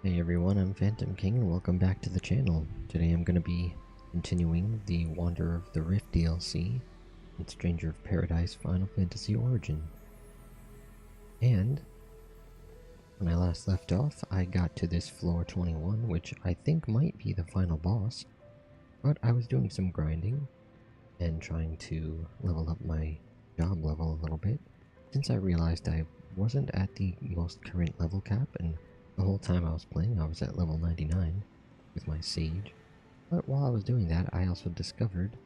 Hey everyone, I'm Phantom King and welcome back to the channel. Today I'm going to be continuing the Wanderer of the Rift DLC in Stranger of Paradise Final Fantasy Origin. And when I last left off, I got to this floor 21, which I think might be the final boss, but I was doing some grinding and trying to level up my job level a little bit, since I realized I wasn't at the most current level cap, and the whole time I was playing I was at level 99 with my Sage. But while I was doing that, I also discovered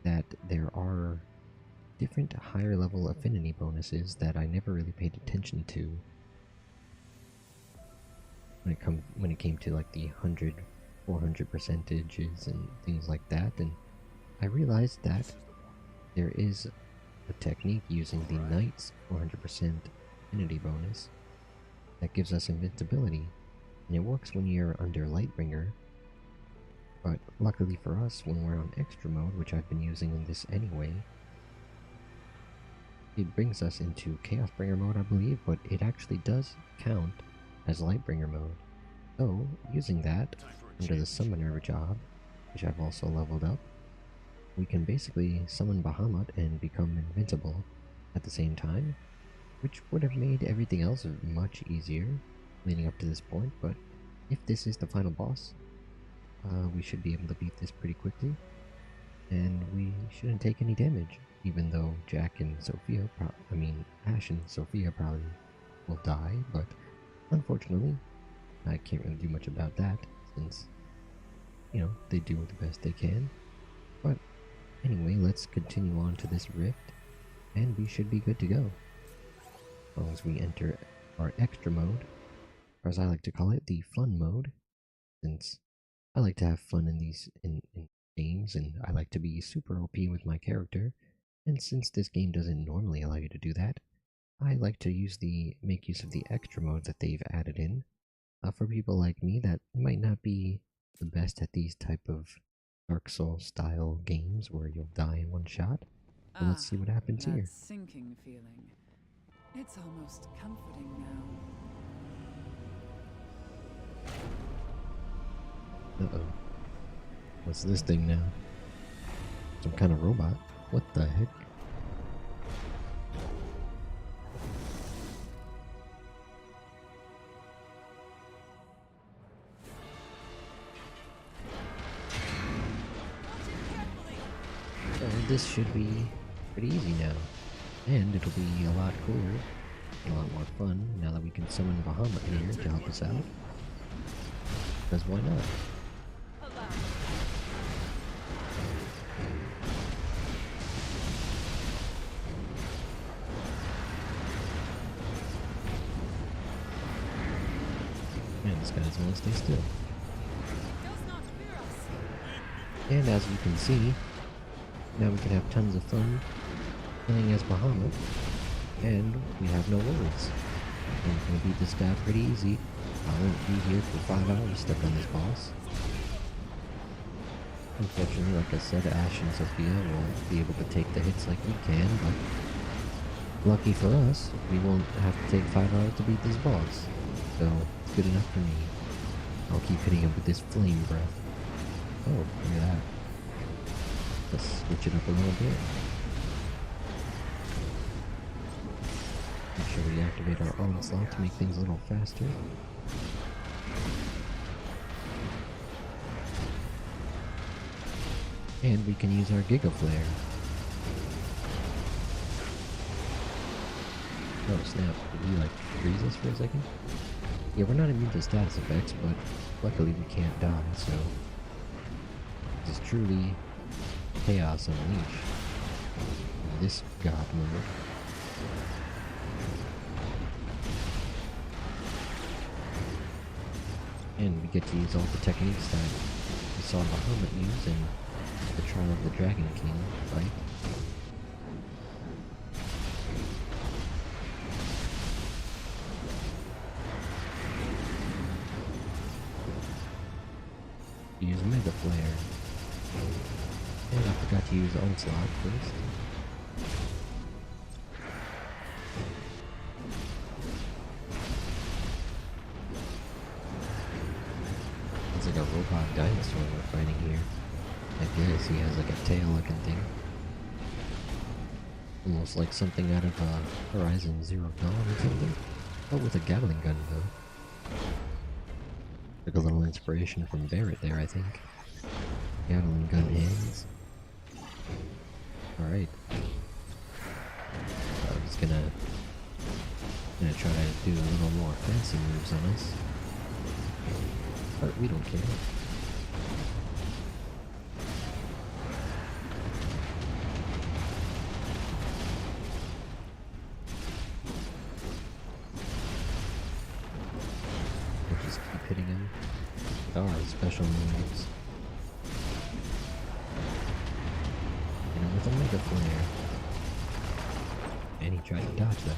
that there are different higher level affinity bonuses that I never really paid attention to when it came to like the 100, 400 percentages and things like that, and I realized that there is a technique using the Knight's 400% affinity bonus that gives us invincibility, and it works when you're under Lightbringer, but luckily for us, when we're on extra mode, which I've been using in this anyway, it brings us into Chaosbringer mode, I believe, but it actually does count as Lightbringer mode. So, using that under the Summoner job, which I've also leveled up, we can basically summon Bahamut and become invincible at the same time, which would have made everything else much easier leading up to this point, but if this is the final boss, we should be able to beat this pretty quickly, and we shouldn't take any damage, even though Jack and Sophia, Ash and Sophia probably will die, but unfortunately, I can't really do much about that, since, you know, they do the best they can. But anyway, let's continue on to this rift, and we should be good to go. As long as we enter our extra mode, or as I like to call it, the fun mode, since I like to have fun in these in games, and I like to be super OP with my character, and since this game doesn't normally allow you to do that, I like to make use of the extra modes that they've added in, for people like me that might not be the best at these type of Dark Souls style games where you'll die in one shot. So let's see what happens that here. sinking feeling. It's almost comforting now. Uh-oh. What's this thing now? Some kind of robot? What the heck? So this should be pretty easy now. And it'll be a lot cooler, a lot more fun, now that we can summon Bahamut here to help us out. Because why not? Man, this guy doesn't want to stay still. And as you can see, now we can have tons of fun playing as Bahamut, and we have no worries. I'm gonna beat this guy pretty easy. I won't be here for 5 hours stuck on this boss. Unfortunately, like I said, Ash and Sophia won't be able to take the hits like we can, but lucky for us, we won't have to take 5 hours to beat this boss. So, it's good enough for me. I'll keep hitting him with this flame breath. Oh, look at that. Let's switch it up a little bit. Make sure we activate our onslaught to make things a little faster. And we can use our Giga Flare. Oh snap, did he like freeze us for a second? Yeah, we're not immune to status effects, but luckily we can't die, so this is truly Chaos Unleashed in this god mode. And we get to use all the techniques that we saw Bahamut use in the Trial of the Dragon King fight. Use Mega Flare. And I forgot to use Onslaught first. fighting here. I guess he has like a tail-looking thing. Almost like something out of Horizon Zero Dawn or something. But with a Gatling gun, though. Took a little inspiration from Barrett there, I think. Gatling gun hands. Alright. I'm just gonna try to do a little more fancy moves on us. But we don't care. We'll just keep hitting him with our special moves. And with a Mega Flare. And he tried to dodge that.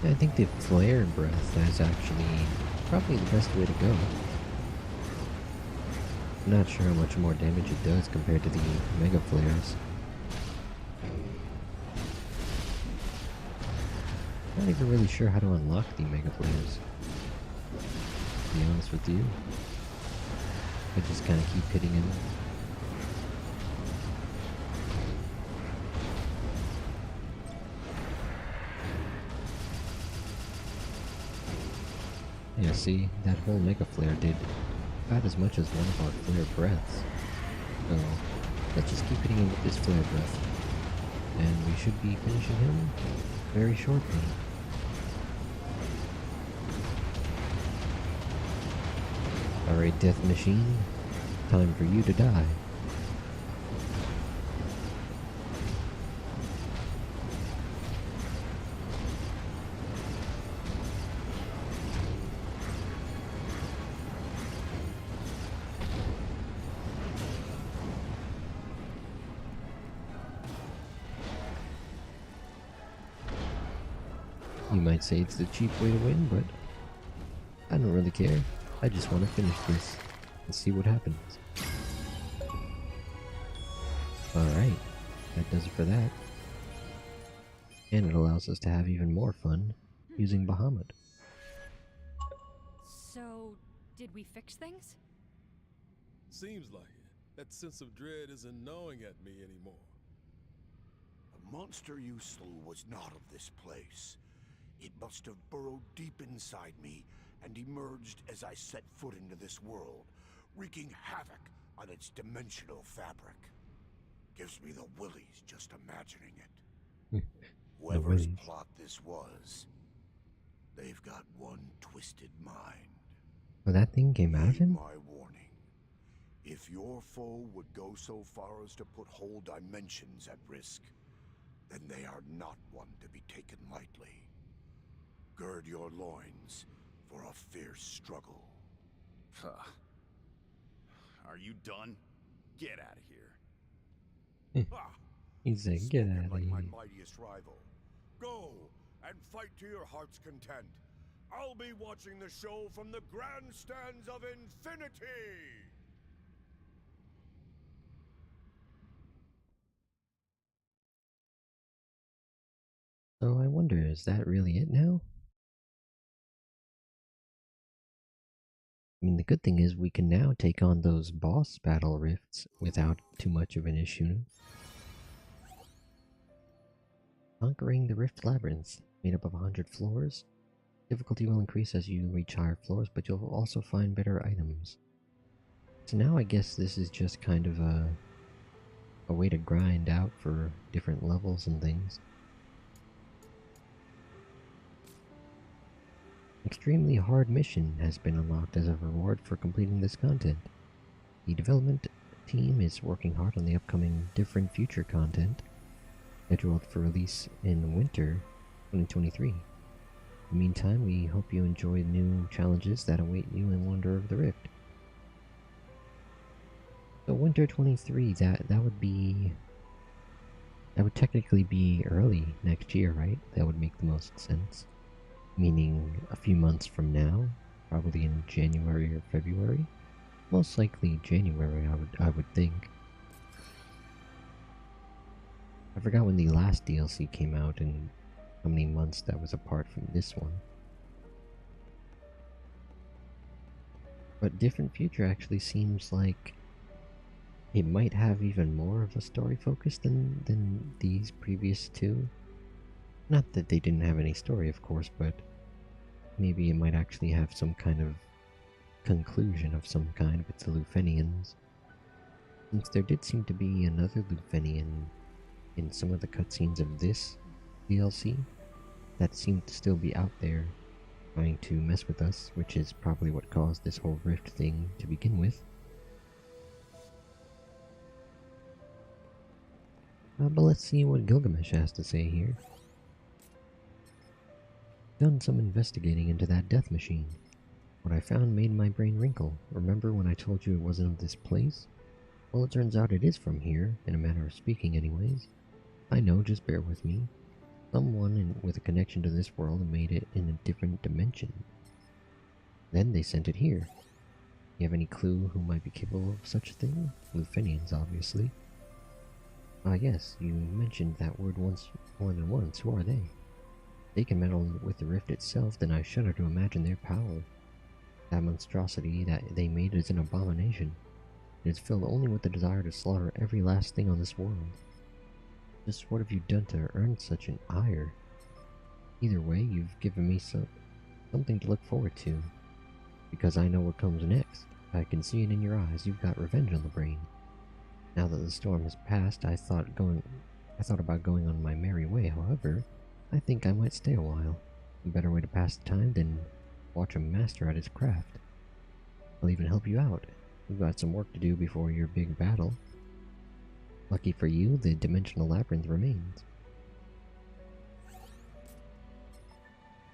I think the flare breath is actually probably the best way to go. I'm not sure how much more damage it does compared to the Mega Flares. Not even really sure how to unlock the Mega Flares, to be honest with you. I just kind of keep hitting him. Yeah, see, that whole Mega Flare did about as much as one of our Flare Breaths. So, let's just keep hitting him with this Flare Breath. And we should be finishing him very shortly. Alright, Death Machine, time for you to die. You might say it's the cheap way to win, but I don't really care. I just want to finish this and see what happens. Alright, that does it for that. And it allows us to have even more fun using Bahamut. So, did we fix things? Seems like it. That sense of dread isn't gnawing at me anymore. The monster you slew was not of this place. It must have burrowed deep inside me and emerged as I set foot into this world, wreaking havoc on its dimensional fabric. Gives me the willies just imagining it. Whoever's plot this was, they've got one twisted mind. Well, that thing came out of him? My warning. If your foe would go so far as to put whole dimensions at risk, then they are not one to be taken lightly. Gird your loins for a fierce struggle. Are you done? Get out of here. He said, get out of like here. my mightiest rival. Go and fight to your heart's content. I'll be watching the show from the grandstands of infinity. So I wonder, is that really it now? I mean, the good thing is we can now take on those boss battle rifts without too much of an issue. Conquering the Rift Labyrinth, made up of 100 floors. Difficulty will increase as you reach higher floors, but you'll also find better items. So now I guess this is just kind of a way to grind out for different levels and things. Extremely hard mission has been unlocked as a reward for completing this content. The development team is working hard on the upcoming different future content, scheduled for release in winter 2023. In the meantime, we hope you enjoy new challenges that await you in Wonder of the Rift. So winter 23, that would technically be early next year, right? That would make the most sense. Meaning a few months from now, probably in January or February. Most likely January, I would think. I forgot when the last DLC came out and how many months that was apart from this one. But Different Future actually seems like it might have even more of a story focus than these previous two. Not that they didn't have any story, of course, but maybe it might actually have some kind of conclusion of some kind with the Lufenians. Since there did seem to be another Lufenian in some of the cutscenes of this DLC that seemed to still be out there trying to mess with us, which is probably what caused this whole rift thing to begin with. But let's see what Gilgamesh has to say here. Done some investigating into that death machine. What I found made my brain wrinkle. Remember when I told you it wasn't of this place? Well, it turns out it is from here, in a manner of speaking anyways. I know, just bear with me. Someone with a connection to this world made it in a different dimension. Then they sent it here. You have any clue who might be capable of such a thing? Lufenians, obviously. Yes, you mentioned that word once, more than once. Who are they? They can meddle with the rift itself, then I shudder to imagine their power. That monstrosity that they made is an abomination. It is filled only with the desire to slaughter every last thing on this world. Just what have you done to earn such an ire? Either way, you've given me something to look forward to. Because I know what comes next. I can see it in your eyes. You've got revenge on the brain. Now that the storm has passed, I thought about going on my merry way. However, I think I might stay a while. A better way to pass the time than watch a master at his craft. I'll even help you out. We've got some work to do before your big battle. Lucky for you, the dimensional labyrinth remains.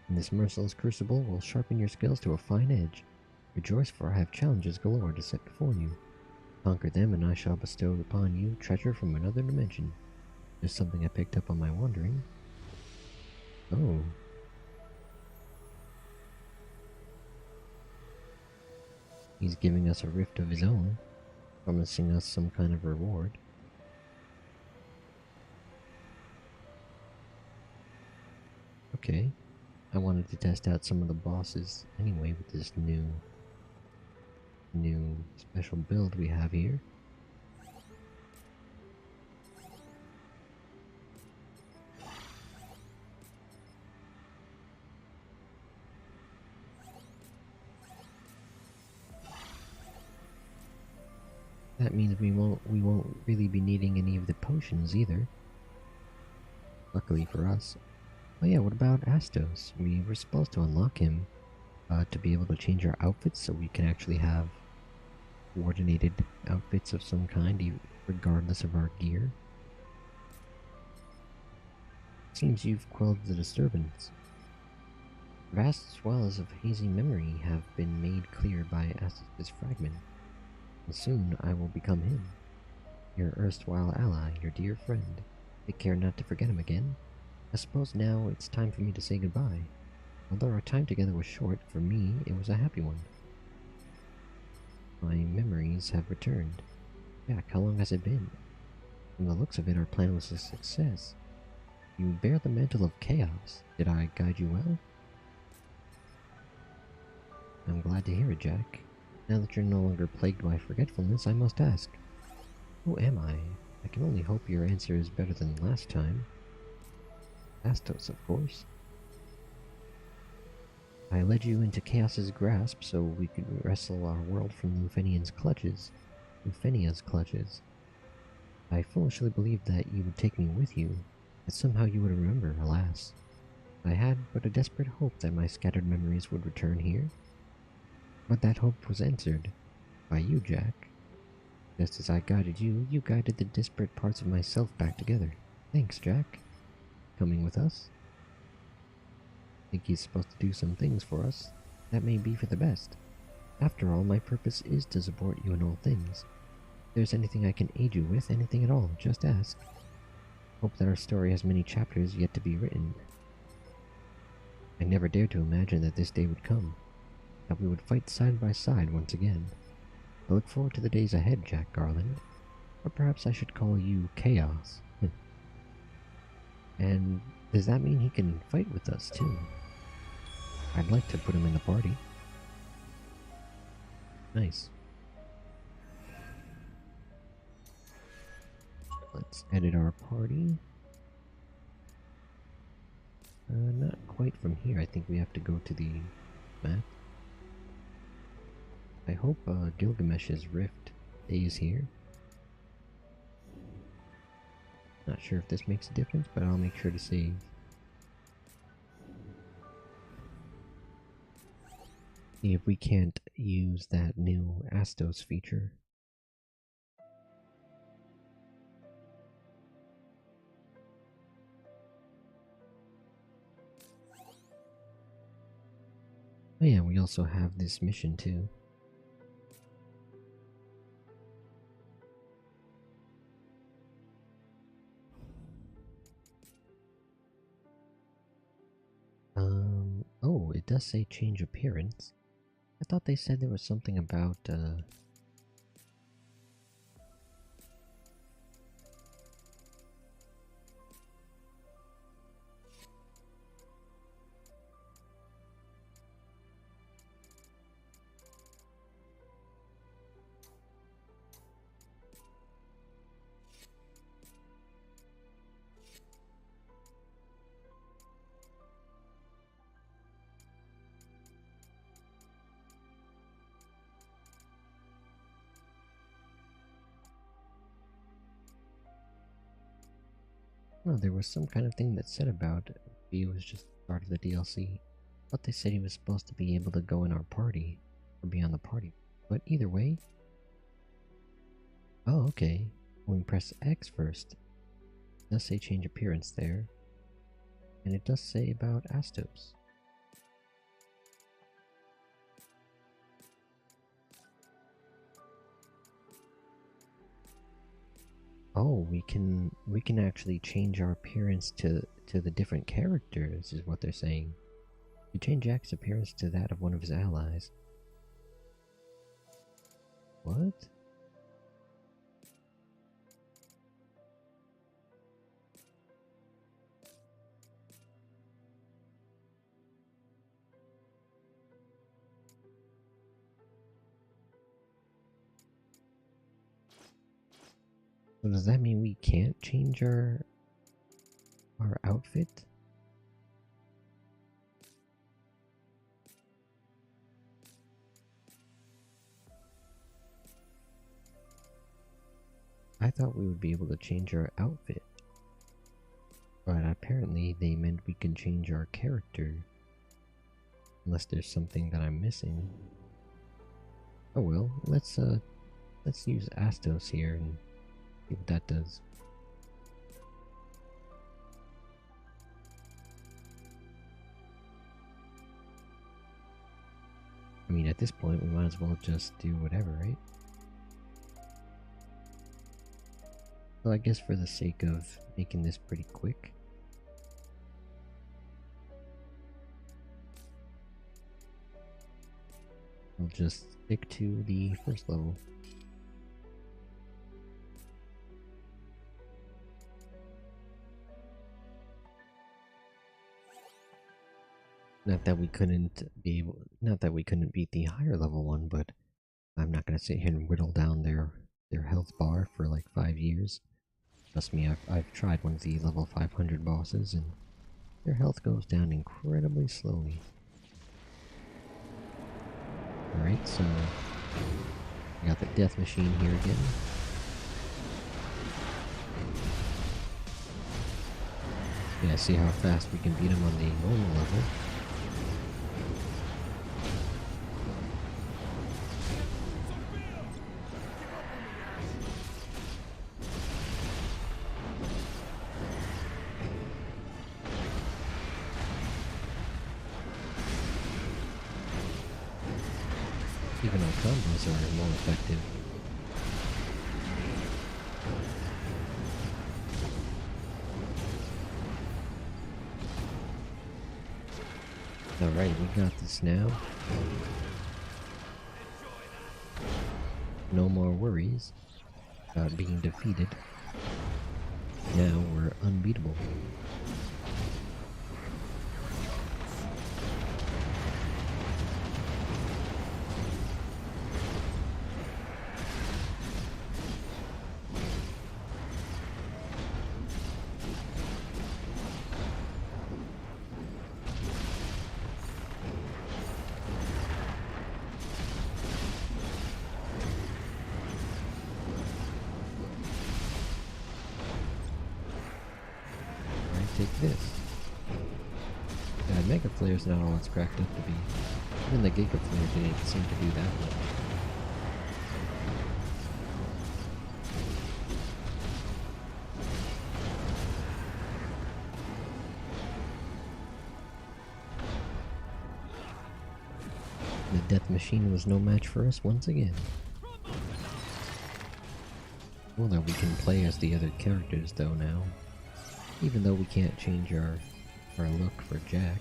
And this merciless crucible will sharpen your skills to a fine edge. Rejoice, for I have challenges galore to set before you. Conquer them, and I shall bestow upon you treasure from another dimension. Just something I picked up on my wandering. Oh. He's giving us a rift of his own, promising us some kind of reward. Okay. I wanted to test out some of the bosses anyway with this new special build we have here. That means we won't really be needing any of the potions either. Luckily for us. Oh yeah, what about Astos? We were supposed to unlock him to be able to change our outfits so we can actually have coordinated outfits of some kind regardless of our gear. Seems you've quelled the disturbance. Vast swells of hazy memory have been made clear by Astos' fragment. And soon I will become him. Your erstwhile ally, your dear friend. Take care not to forget him again. I suppose now it's time for me to say goodbye. Although our time together was short, for me it was a happy one. My memories have returned. Jack, how long has it been? From the looks of it, our plan was a success. You bear the mantle of chaos. Did I guide you well? I'm glad to hear it, Jack. Now that you're no longer plagued by forgetfulness, I must ask, who am I? I can only hope your answer is better than last time. Astos, of course. I led you into Chaos's grasp so we could wrestle our world from Lufenia's clutches. I foolishly believed that you would take me with you, that somehow you would remember, alas. I had but a desperate hope that my scattered memories would return here. But that hope was answered by you, Jack. Just as I guided you, you guided the disparate parts of myself back together. Thanks, Jack. Coming with us? Think he's supposed to do some things for us. That may be for the best. After all, my purpose is to support you in all things. If there's anything I can aid you with, anything at all, just ask. Hope that our story has many chapters yet to be written. I never dared to imagine that this day would come. that we would fight side by side once again. I look forward to the days ahead, Jack Garland. Or perhaps I should call you Chaos. And does that mean he can fight with us too? I'd like to put him in the party. Nice. Let's edit our party. Not quite from here. I think we have to go to the map. I hope Gilgamesh's rift stays here. Not sure if this makes a difference, but I'll make sure to save. See if we can't use that new Astos feature. Oh yeah, we also have this mission too. Oh, it does say change appearance. I thought they said there was something about, well, there was some kind of thing that said about he was just part of the DLC. But they said he was supposed to be able to go in our party, or be on the party. But either way... Oh, okay. When we press X first, it does say change appearance there. And it does say about Astos. Oh, we can actually change our appearance to the different characters, is what they're saying. We change Jack's appearance to that of one of his allies. What? So does that mean we can't change our outfit? I thought we would be able to change our outfit. But apparently they meant we can change our character. Unless there's something that I'm missing. Oh well, let's use Astos here and see what that does. I mean, at this point, we might as well just do whatever, right? So I guess for the sake of making this pretty quick, I'll just stick to the first level. Not that we couldn't beat the higher level one, but I'm not gonna sit here and whittle down their health bar for like 5 years. Trust me, I've tried one of the level 500 bosses, and their health goes down incredibly slowly. Alright, so we got the death machine here again. Yeah, see how fast we can beat him on the normal level. Even our combos are more effective. Alright, we got this now. no more worries about being defeated. Now we're unbeatable. Take this. Yeah, Mega Flare's not all it's cracked up to be. Even the Giga Flare didn't seem to do that much. The Death Machine was no match for us once again. Well, that we can play as the other characters though now. Even though we can't change our look for Jack,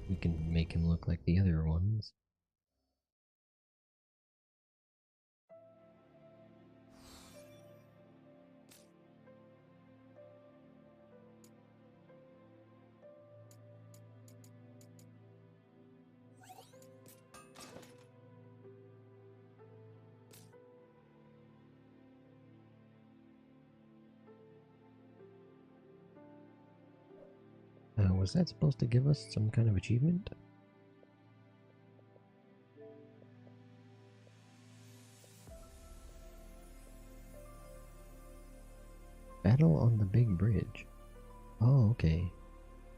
we can make him look like the other ones. Was that supposed to give us some kind of achievement? Battle on the Big Bridge. Oh, okay.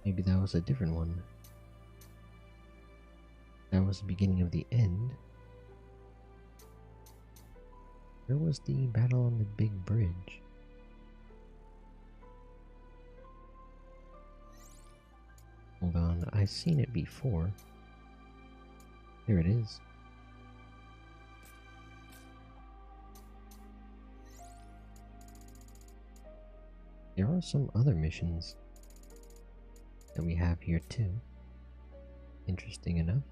Maybe that was a different one. That was the beginning of the end. Where was the battle on the Big Bridge? Hold on, I've seen it before. Here it is. There are some other missions that we have here too. Interesting enough.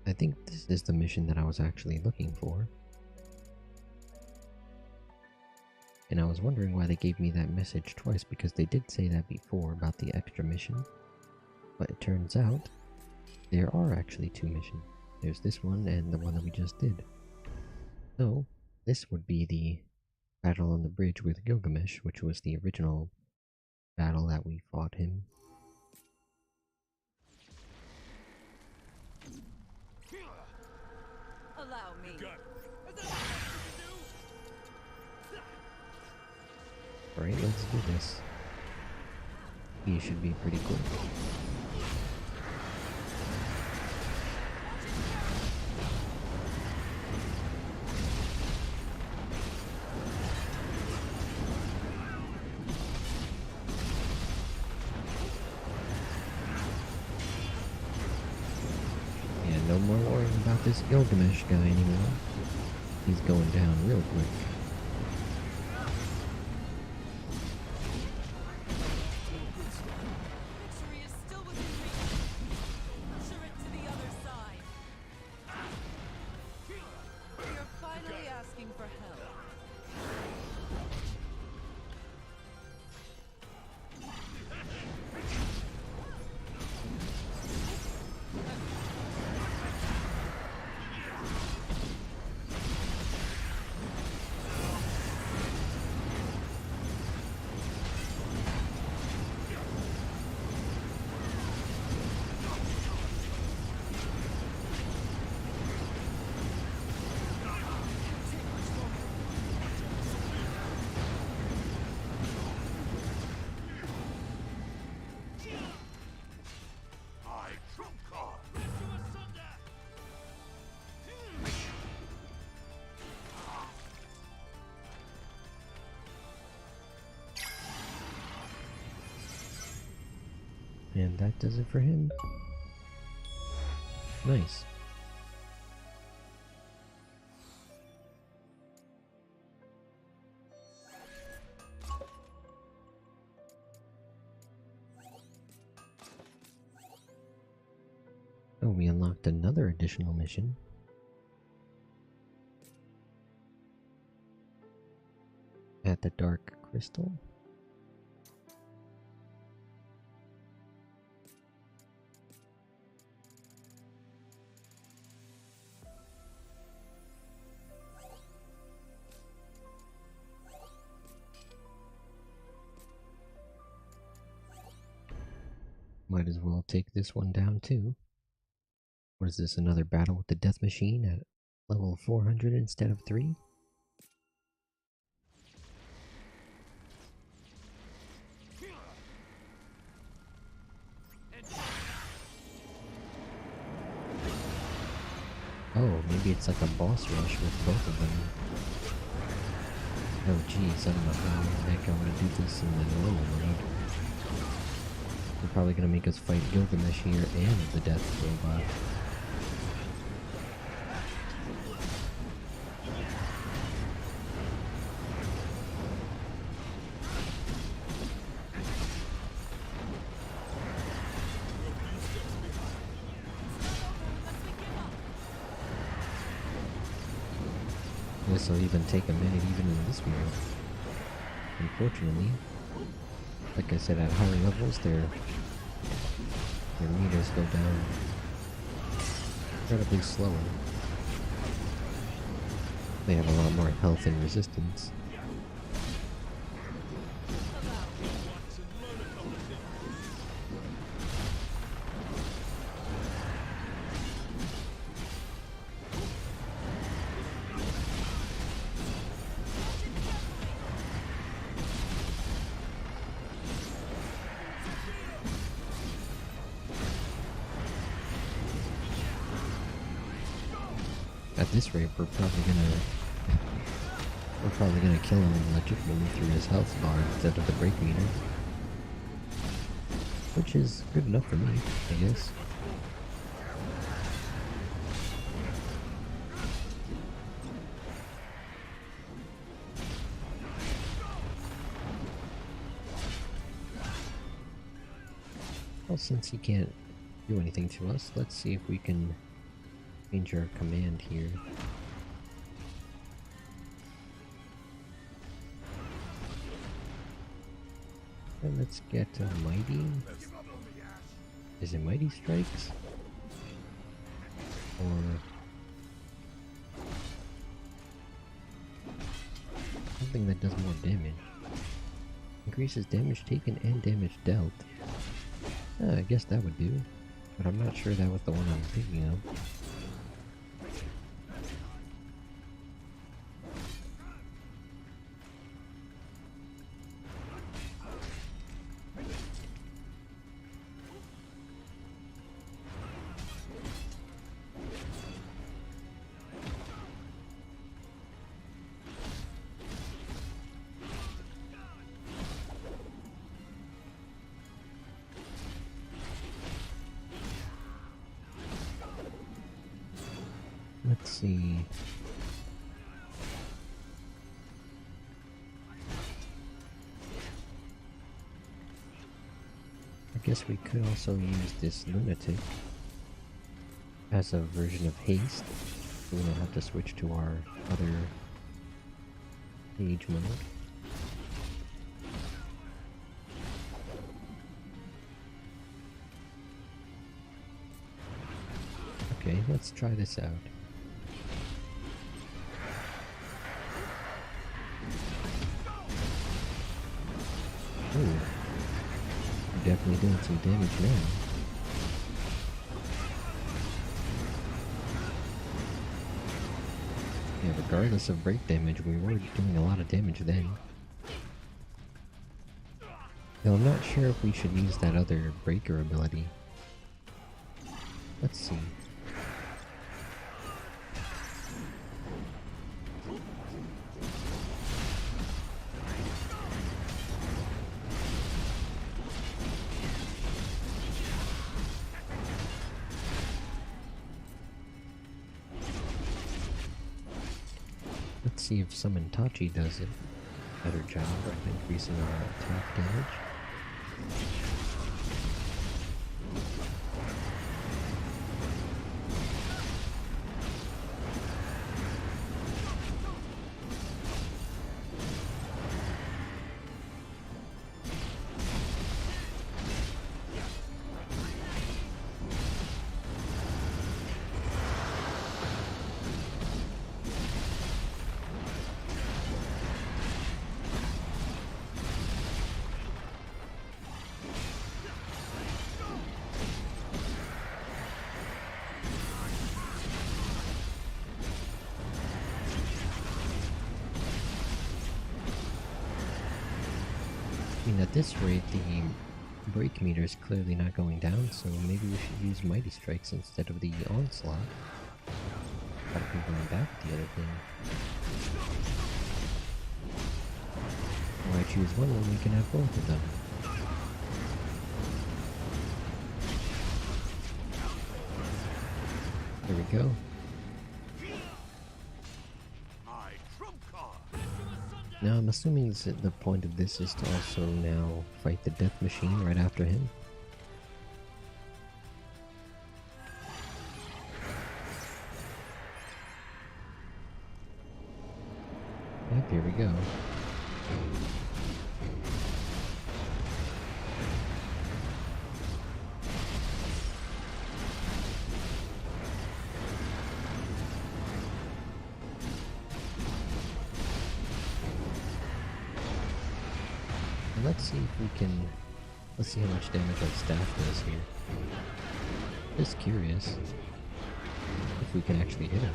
I think this is the mission that I was actually looking for. And I was wondering why they gave me that message twice, because they did say that before about the extra mission. But it turns out there are actually two missions. There's this one and the one that we just did. So, this would be the battle on the bridge with Gilgamesh, which was the original battle that we fought him. Allow me. Alright, let's do this. He should be pretty cool. Yeah, no more worrying about this Gilgamesh guy anymore. He's going down real quick. And that does it for him. Nice. we unlocked another additional mission. At the Dark Crystal. Might as well take this one down too. What is this, another battle with the Death Machine at level 400 instead of 3? Oh, maybe it's like a boss rush with both of them. Oh geez, I don't know how the heck I want to do this in the normal mode. They're probably gonna make us fight Gilgamesh here and the Death Robot. This will even take a minute even in this mode. Unfortunately, like I said, at higher levels their meters go down incredibly slower. They have a lot more health and resistance. At this rate, we're probably gonna kill him legitimately through his health bar instead of the break meter, which is good enough for me, I guess. Well, since he can't do anything to us, let's see if we can change our command here. And let's get Mighty. Is it Mighty Strikes? Or something that does more damage. Increases damage taken and damage dealt. I guess that would do. But I'm not sure that was the one I'm thinking of. Let's see. I guess we could also use this lunatic as a version of haste, so we don't have to switch to our other page mode. Okay, let's try this out. Ooh, we're definitely doing some damage now. Yeah, regardless of break damage, we were doing a lot of damage then. Though I'm not sure if we should use that other breaker ability. Let's see. Let's see if Summon Tachi does a better job of increasing our attack damage. mean, at this rate, the break meter is clearly not going down, so maybe we should use Mighty Strikes instead of the Onslaught. Gotta be going back with the other thing. Why choose one when we can have both of them? There we go. Now I'm assuming the point of this is to also now fight the Death Machine right after him. Yep, here we go. Let's see if we can... Let's see how much damage our staff does here. Just curious if we can actually hit him.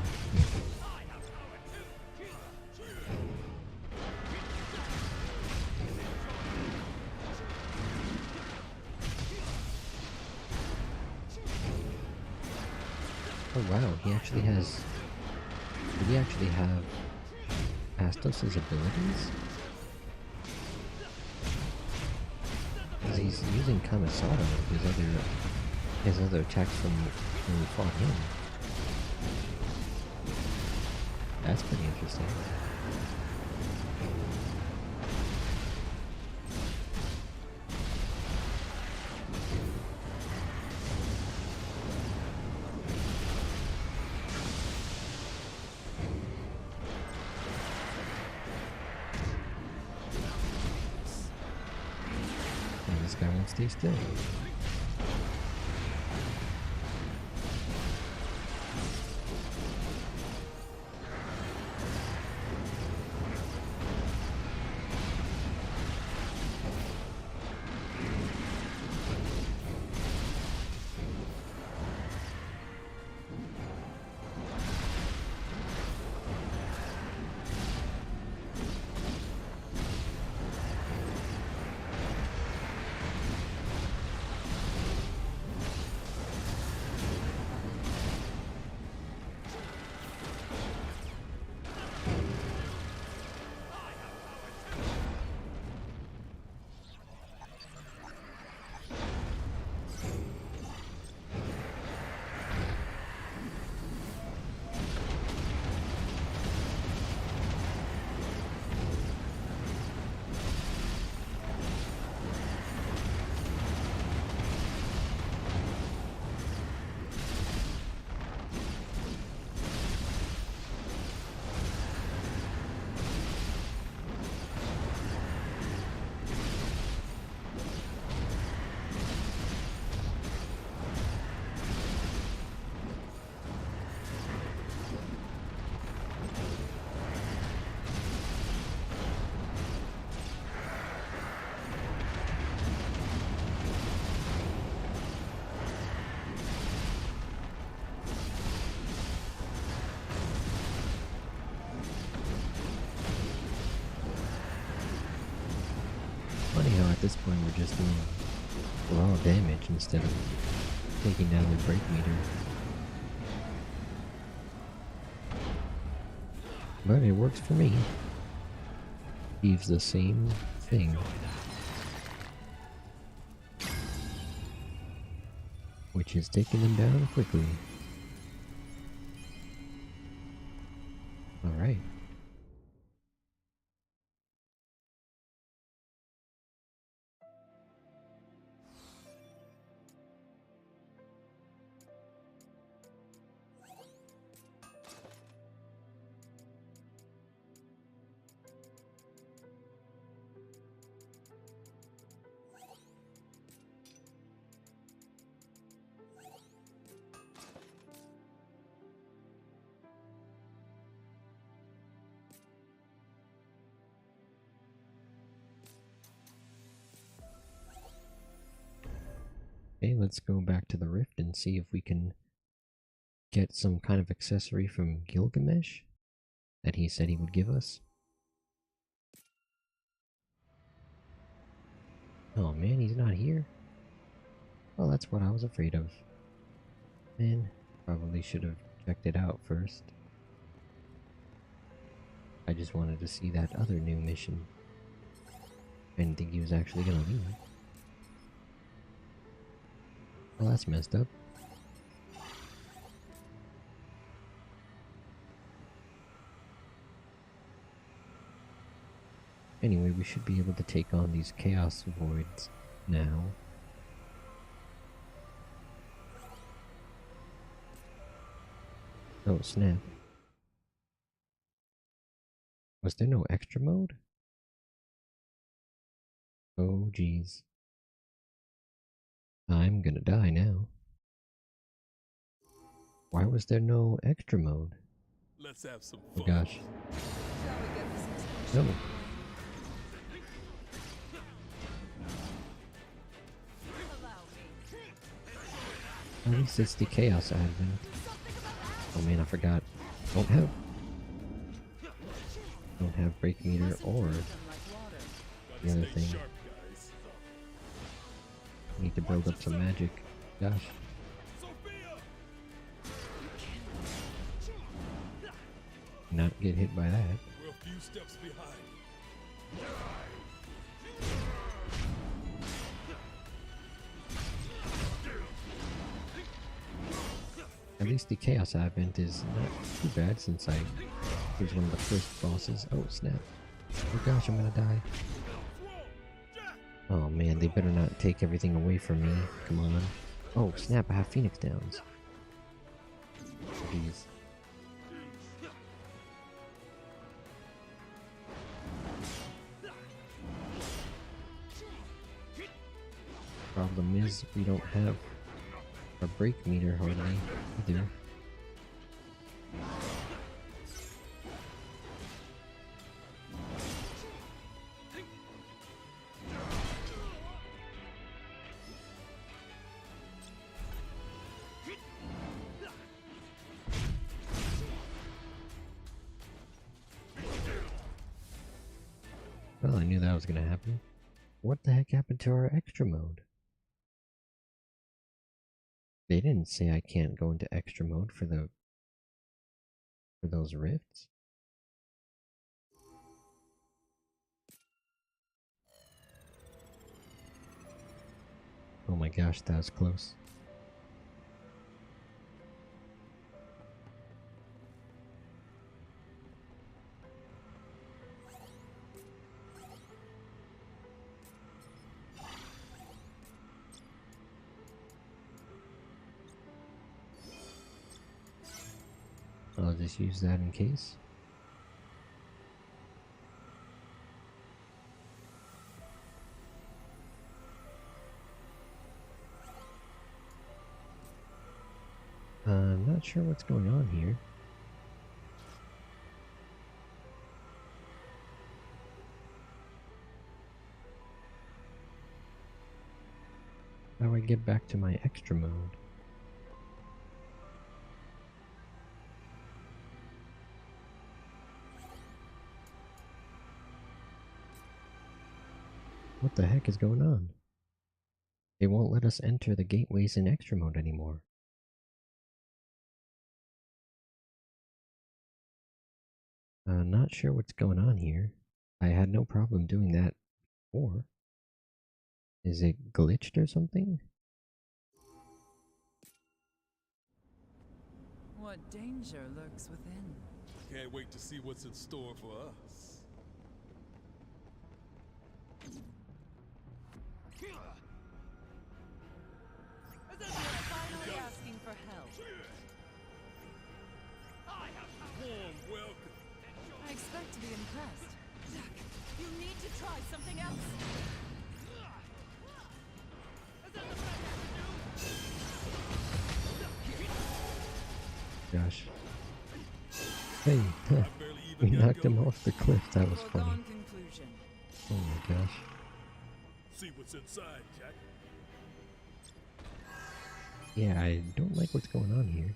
Oh wow, he actually has... Did he actually have Astos' abilities? He's using Kamisada, his other attacks from when we fought him. That's pretty interesting. This guy won't stay still. Funny how at this point we're just doing raw damage instead of taking down the break meter. But it works for me. Achieves the same thing. Which is taking them down quickly. Alright. Okay, let's go back to the rift and see if we can get some kind of accessory from Gilgamesh that he said he would give us. Oh man, he's not here? Well, that's what I was afraid of. Man, probably should have checked it out first. I just wanted to see that other new mission. I didn't think he was actually gonna leave. Well, that's messed up. Anyway, we should be able to take on these Chaos Voids now. Oh, snap. Was there no extra mode? Oh, geez. I'm gonna die now. Why was there no extra mode? Let's have some Oh fun. gosh. Shall we get this explosion? No. Allow me. At least it's the Chaos Advent. Oh man, I forgot. Don't have Break Meter or Them like water. the other Stay thing. sharp, guys. Need to build up some magic. Gosh. Sophia! Not get hit by that. We're a few steps behind. At least the Chaos Advent is not too bad since I was one of the first bosses. Oh snap. Oh gosh, I'm gonna die. Oh man, they better not take everything away from me. Come on. Oh snap, I have Phoenix Downs. Jeez. Problem is, we don't have a break meter hardly either. Well, I knew that was gonna happen. What the heck happened to our extra mode? They didn't say I can't go into extra mode for those rifts. Oh my gosh, that was close. I'll just use that in case. I'm not sure what's going on here. How do I get back to my extra mode? What the heck is going on? They won't let us enter the gateways in extra mode anymore. Not sure what's going on here. I had no problem doing that before. Is it glitched or something? What danger lurks within? Can't wait to see what's in store for us. Finally asking for help. Warm welcome. I expect to be impressed. Jack, you need to try something else. Gosh. Hey, I barely we even got knocked him going. off the cliff. That was funny. Foregone conclusion. Oh my gosh. See what's inside, Jack. Yeah, I don't like what's going on here.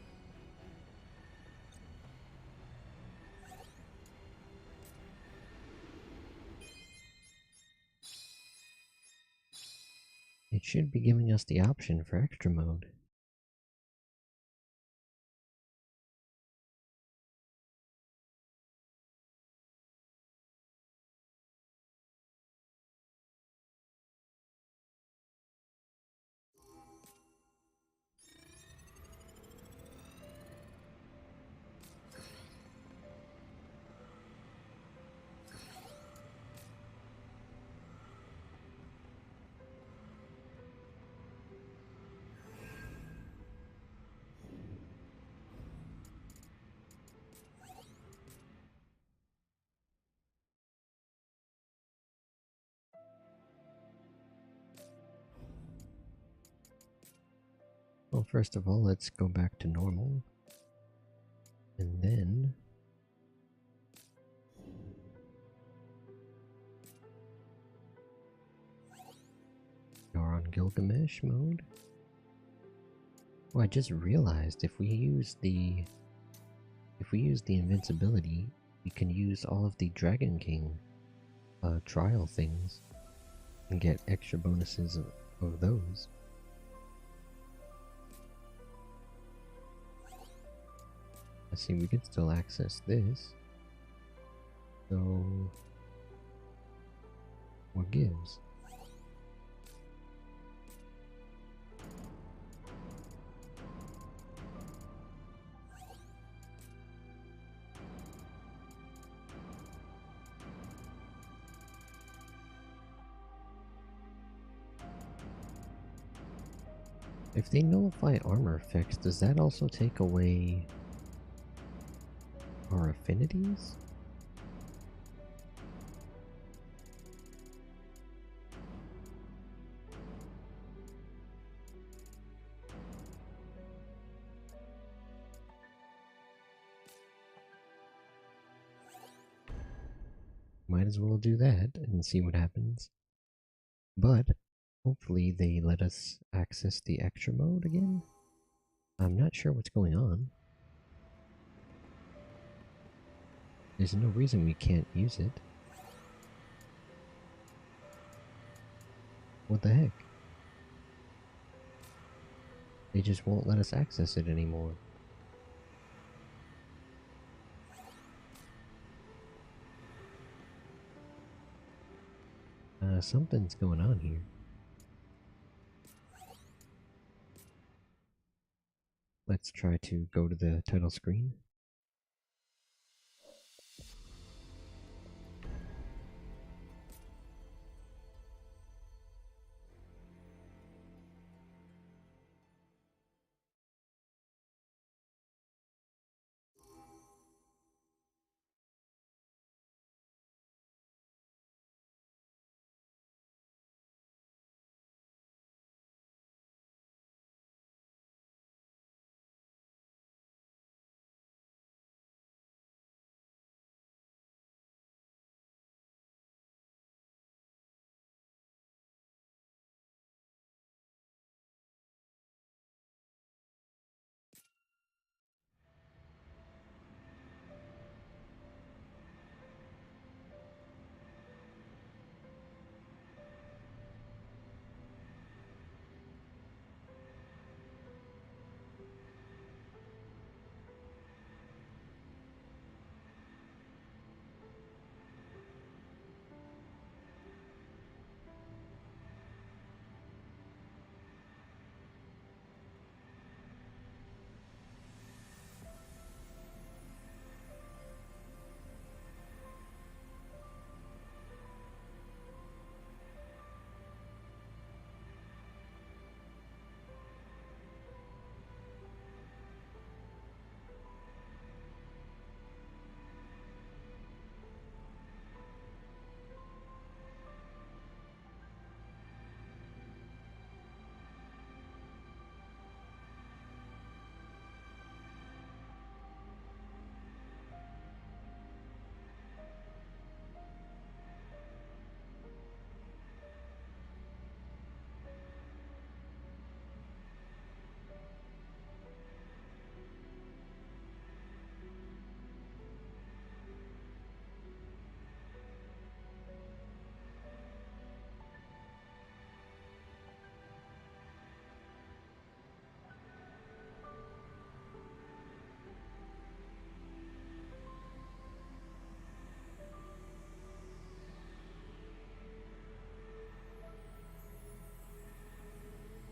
It should be giving us the option for extra mode. Well, first of all, let's go back to normal. And then... You're on Gilgamesh mode. Oh, I just realized if we use the invincibility, we can use all of the Dragon King trial things and get extra bonuses of those. I see we can still access this. So what gives? If they nullify armor effects, does that also take away our affinities? Might as well do that and see what happens. But hopefully they let us access the extra mode again. I'm not sure what's going on. There's no reason we can't use it. What the heck? They just won't let us access it anymore. Something's going on here. Let's try to go to the title screen.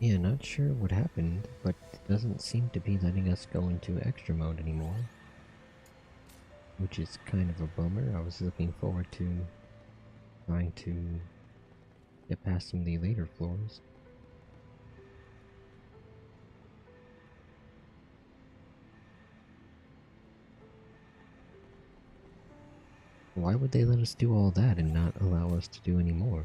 Yeah, not sure what happened, but it doesn't seem to be letting us go into extra mode anymore. Which is kind of a bummer. I was looking forward to trying to get past some of the later floors. Why would they let us do all that and not allow us to do any more?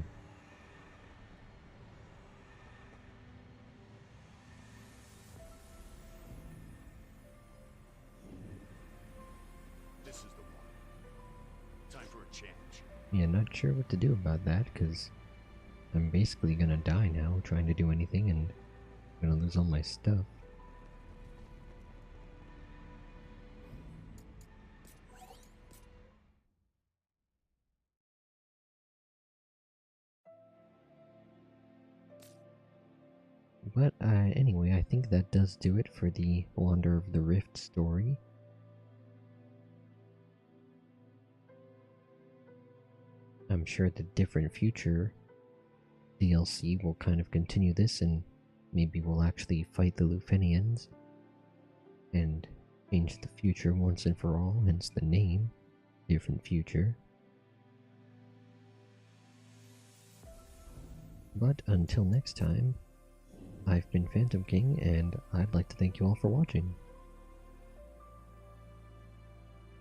This is the one. Time for a change. Yeah, not sure what to do about that, because I'm basically gonna die now trying to do anything and I'm gonna lose all my stuff. But anyway, I think that does do it for the Wander of the Rift story. I'm sure the different future DLC will kind of continue this, and maybe we'll actually fight the Lufenians and change the future once and for all, hence the name, Different Future. But until next time, I've been Phantom King, and I'd like to thank you all for watching.